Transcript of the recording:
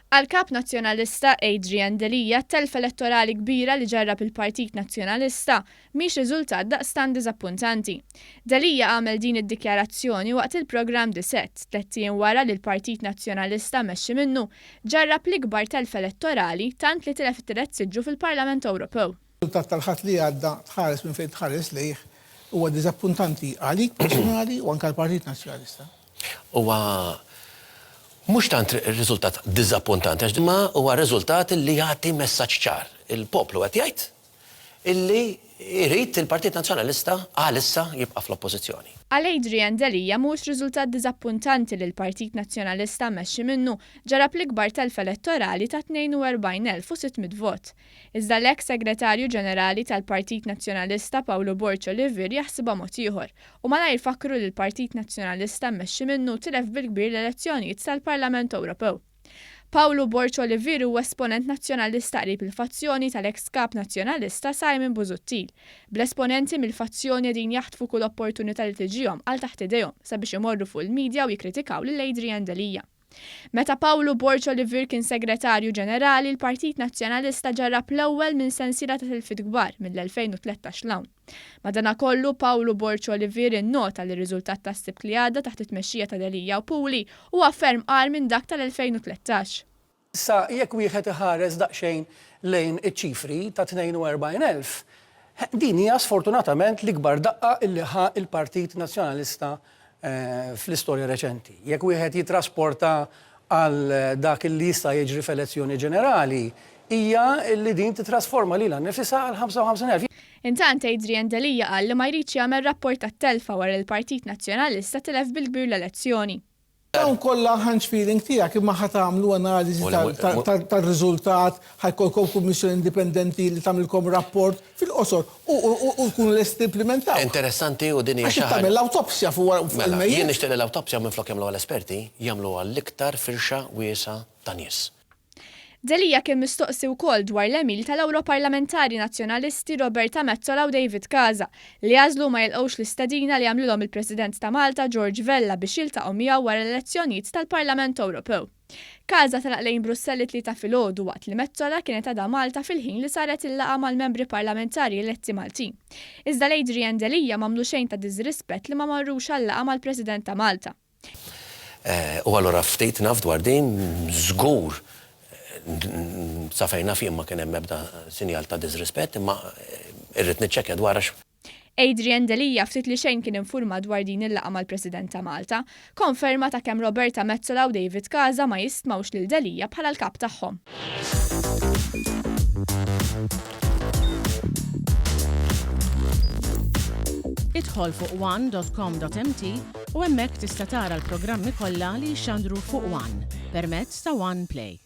Għal-kap nazzjonalista Adrian Delija t-telf elettorali kbira li ġarrab il-Partit Nazzjonalista mhix riżultat daqstant diżappuntanti. Delija għamel din id-dikjarazzjoni waqt il-programm Diset, 3 jiem wara li l-Partit Nazzjonalista mexxi minnu ġarrab l-ikbar telf elettorali tant li tilef it-tielet siġġu fil-Parlament Ewropew. Il-riżultat tal-ħadd li għadda tħares minn fejn tħares lejh huwa diżappuntanti għalik personali u anke l-Partit Nazzjonalista. Mhux tant riżultat diżappuntanti għax ma huwa riżultat li jagħti messaġġ ċar. Il-poplu qed jgħid illi jrid il-Partit Nazzjonalista għalissa jibqa' fl-oppożizzjoni. Għal Adrian Delija mhux riżultat diżappuntanti li l-Partit Nazzjonalista mexxi minnu ġarab l-ikbar telf elettorali ta' 42,600 vot. Iżda l-eks segretarju ġenerali tal-Partit Nazzjonalista Paolo Borcio Olivier jaħsibha mod ieħor u malajr jfakru li l-Partit Nazzjonalista mexxi minnu tilef bil-kbir l-elezzjonijiet tal-Parlament Ewropew. Paolo Borcio Olivier huwa esponent nazzjonalista qrib il-fazzjoni tal-eks kap nazzjonalista Simon Busuttil. Bl-esponenti mill-fazzjoni din jaħtfu kull opportunità li tiġihom għal taħt idejhom sabiex imorru fuq il-medja u jikkritikaw lil Adrian Delija. Meta Paolo Borcio Olivier kien segretarju ġenerali, l-Partit Nazzjonalista ġarrab l-ewwel minn sensiela ta' tilfiet kbar mill-2013 l-hawn. Madankollu Paolo Borcio Olivier innota li r-riżultat tas-sibt li għadda taħt it-tmexxija ta' Delija u Puli huwa ferm qar minn dak tal-2013. Issa jekk wieħed iħares daqsxejn lejn iċ-ċifri ta' 42,000, din hija sfortunatament l-ikbar daqqa illi ħa il-Partit Nazzjonalista fl-istorja reċenti. Jekk wieħed jitrasporta għal dak li jista' jiġri f'elezzjoni ġenerali, hija li din titrasforma lilha nnifisha għal 55,000. Intant Adrian Delija qal li ma jridx jagħmel rapport tat-telfa wara l-Partit Nazzjonalista tilef bil-kbir l-elezzjoni. Dawn kollha hunch feeling tiegħek imma ħadd tagħmlu analiżi tar-riżultat, ħajkolkom kummissjoni indipendenti li tagħmilkom rapport fil-qosor u tkunu lesti implementaw. Interessanti u din hija xi ħaġa. Tagħmel l-awtopsja fuq il-mejjed. Jien nixtieq l-awtopsja minflok jagħmlu għall-esperti jagħmlu għall-iktar firxa wiesa ta' nies. Delija kien mistoqsi wkoll dwar l-emil tal-Ewroparlamentari Nazzjonalisti Roberta Metsola u David Casa li għażlu ma jilqgħux l-istedina li għamlulhom il-President ta' Malta George Vella biex jiltaqgħu miegħu wara l-elezzjonijiet tal-Parlament Ewropew. Casa talaq lejn Brussell it-tlieta filgħodu waqt li Metsola kienet għadha Malta fil-ħin li saret il-laqgħa mal-membri parlamentari eletti Maltin. Iżda l-Adrian Delija m'għamlu xejn ta' diżrispett li ma marrux għall-laqgħa mal-President ta' Malta. U allura ftit naf dwar din żgur safajna fi imma kien hemm ebda sinjal ta' disrispett imma irrid niċċekkja dwar għax. Adrian Delija ftit li xejn kien infurma dwar din il-laqgħa mal-President ta' Malta, konferma ta' kemm Roberta Metsola u David Casa ma jistmawx lil Delija bħala l-kap tagħhom. Idħol fuq one.com.mt u hemmhekk tista' tara l-programmi kollha li jxandru fuq One permezz ta' One Play.